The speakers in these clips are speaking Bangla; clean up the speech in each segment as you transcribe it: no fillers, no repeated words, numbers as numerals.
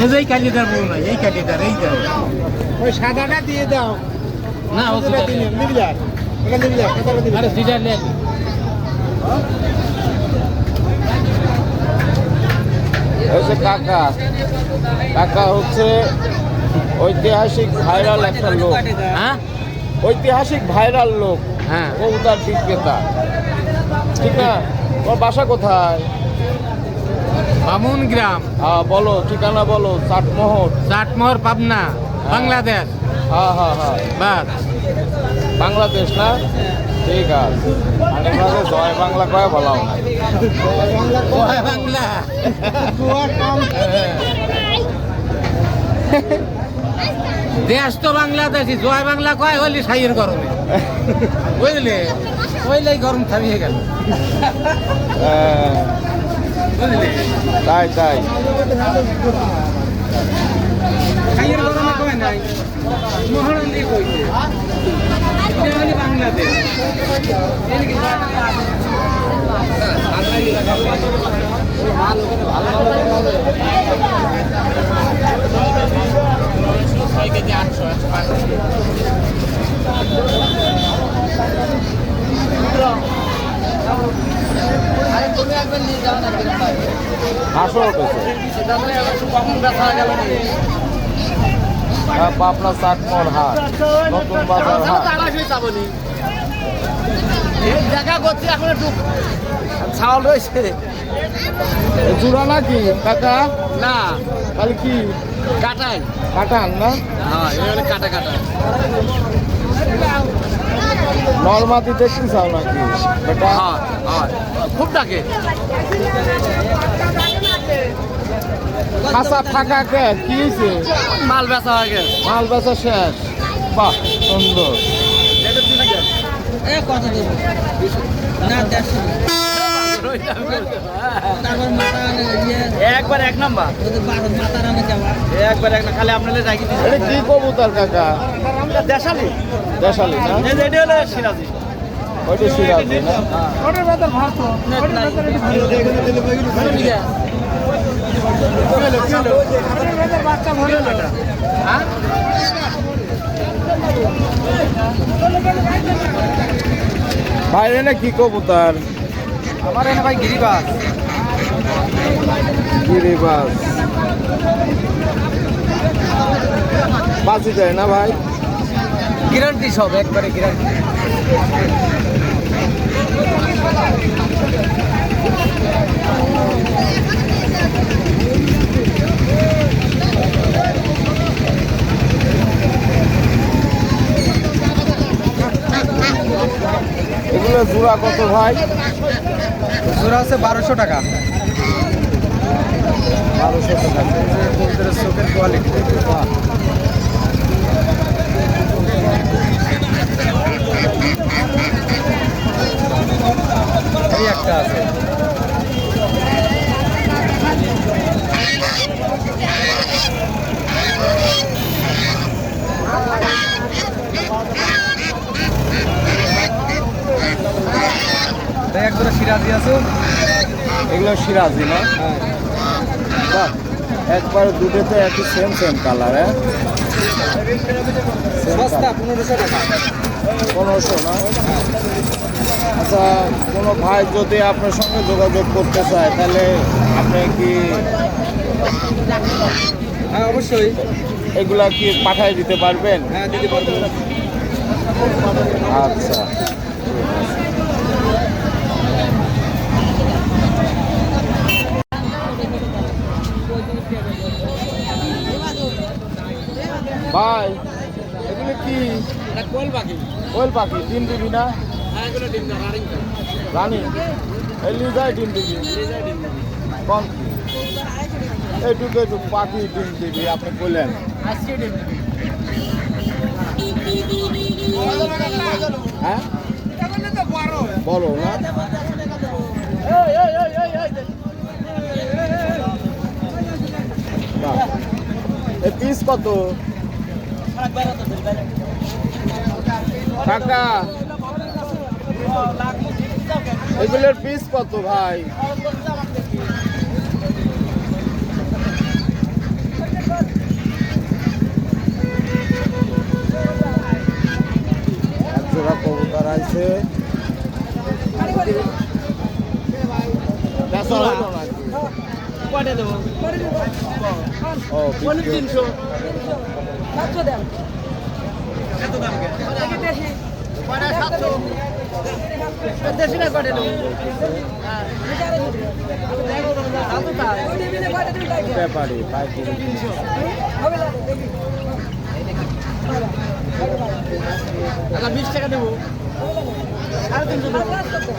এই কালিদার বউ নাই, এই কালিদার, এই দাও। ওই সাদাটা দিয়ে দাও না, ওটা দিয়ে নিবিলা, ওটা নিবিলা, সাদাটা দিবি। আরে দুইটা নে। এই যে কাকা, কাকা হচ্ছে ঐতিহাসিক ভাইরাল একটা লোক। হ্যাঁ, ঐতিহাসিক ভাইরাল লোক। হ্যাঁ, কবুতর বিক্রেতা, ঠিক না? ওর বাসা কোথায়? বামুন গ্রাম। হ্যাঁ বলো, ঠিকানা বলো। চাটমোহর। চাটমোহর, পাবনা, বাংলাদেশ। হ্যাঁ হ্যাঁ হ্যাঁ, বাস বাংলাদেশ না? ঠিক আছে। মানে জয় বাংলা কয়ে বলাও না। জয় বাংলা। দেশ তো বাংলাদেশি, জয় বাংলা কয় হলি সাইয়ের গরমে, বুঝলি? ওইলাই গরম থামিয়ে গেল, বুঝলি? তাই তাই। সাইয়ের গরমে কয় নাই, মহরম দিয়ে কইছে এটা হলি বাংলাদেশ। কেজি 800 আসো পাবনা চাটমোহর হাট, নতুন বাজার হাট। দেখা করছি এখন একটু ছাওয়াল রয়েছে। জোড়া নাকি কাকা? না, তাহলে কি কাটাই কাটান না? হ্যাঁ, এটা কাটা কাটা। নরমাদি দেখতে চাও নাকি বেটা? হ্যাঁ হ্যাঁ, খুব ডাকে। খাসা ফাঁকা কে কি হয়েছে? মাল বেচা হয়ে গেছে। মাল বেচা শেষ। বাহ, সুন্দর। কত দেব না, 150। একবার 1 নাম্বার, একবার 1 না, খালি আপনাদের রাখি দিচ্ছি। এটা কি কবুতর কাকা? দেশালি, দেশালি না? এটা হলো সিরাজি। ওইটা সিরাজি না? ওটার বেতন ভাত তো, ওটার বেতন একটু ভালো দেখে দিলে বইগুলো ভালো নিয়ে যায়। ওটার বেতন বাচ্চা ভরে না। হ্যাঁ, বাইরে না কি কবুতর? আমার এনে ভাই গিরিবাস। গিরিবাস বাজি যায় না ভাই? গ্যারান্টি সব, একবারে গ্যারান্টি। এগুলো জোড়া কত ভাই? জোড়া আছে 1200 টাকা। 1200 টাকা। কবুতরের চোখের কোয়ালিটি এই একটা আছে। একজোড়া সিরাজি আছে। এগুলো সিরাজি না? বাহ, একবারে দুটোতে একই সেম সেম কালার। হ্যাঁ, সস্তা 1500 টাকা। 1500 না? আচ্ছা, কোনো ভাই যদি আপনার সঙ্গে যোগাযোগ করতে চায় তাহলে আপনি কি হ্যাঁ অবশ্যই, এগুলা কি পাঠিয়ে দিতে পারবেন? হ্যাঁ দিতে পারবো। আচ্ছা, ভাই এগুলো কি? কোয়েল পাখি। কোয়েল পাখি ডিম দিবি না? হ্যাঁ, এগুলো ডিম না, রানি এলি যায় ডিম দিবি? কম কি এইটুকু এইটুকু পাখি ডিম দিবি আপনি বললেন? হ্যাঁ, বড় না? এই পিস কত টাকা? এগুলোর পিস কত ভাই? ও বিক্রি হচ্ছে। ব্যাপারে পাইকারি। আচ্ছা 20 টাকা দেবো। সাড়ে 300 দেবো।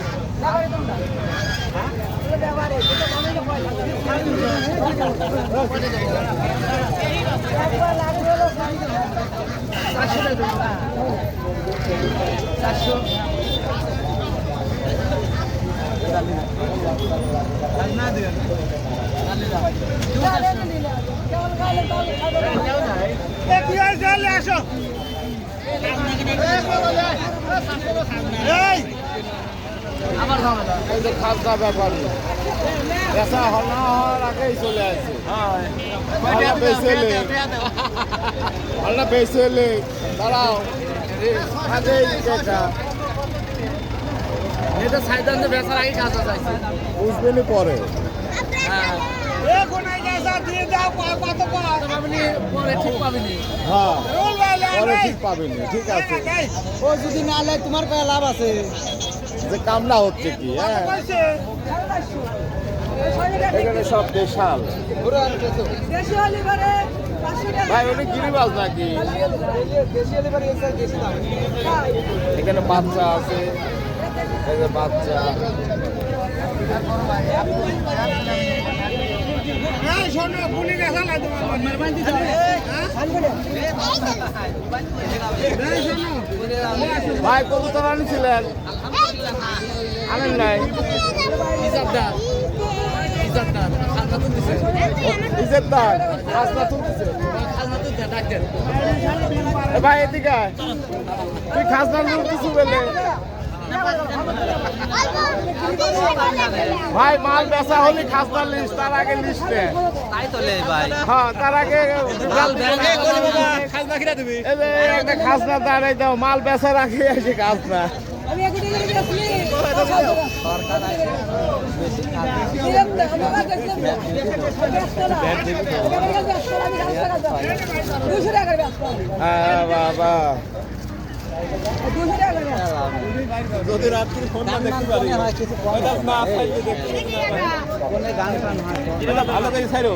এই যে খাজনা ব্যাপারী বেচা হল না হওয়ার আগেই চলে আসছে। হলটা বেচেলে দাঁড়াও আগেই দেখা এটা সাইদান্তে বেচার আগে কাজ আছে। বুঝবেনি পরে। হ্যাঁ পরে ঠিক পাবিনি। হ্যাঁ পরে ঠিক পাবেনি। ঠিক আছে ও যদি না লে তোমার কয় লাভ আছে। যে কামনা হচ্ছে কি হ্যাঁ এখানে সব দেশাল। ভাই ওটা গিরিবাজ নাকি? এখানে বাচ্চা আছে, এই যে বাচ্চা। ভাই কবুতর আনিছিলেন? আনেন নাই? ইজ্জতদার খাজনা তুলতেছে। এ ভাই এদিকে আয়। তুই খাজনা তুলতেছু বলে ভাই মাল বেচা হলে খাজনা লিস্ট, তার আগে লিস্টে তাই তো লে ভাই। হ্যাঁ তার আগে খাজনা কিরা দিবি? এই যে একটা খাজনা দাঁড়াই দাও, মাল বেচার আগে আছে খাজনা। হ্যাঁ বাবা যদি রাত্রি ফোন না দেখতে পারি না, ভালো করে ছাড়ো।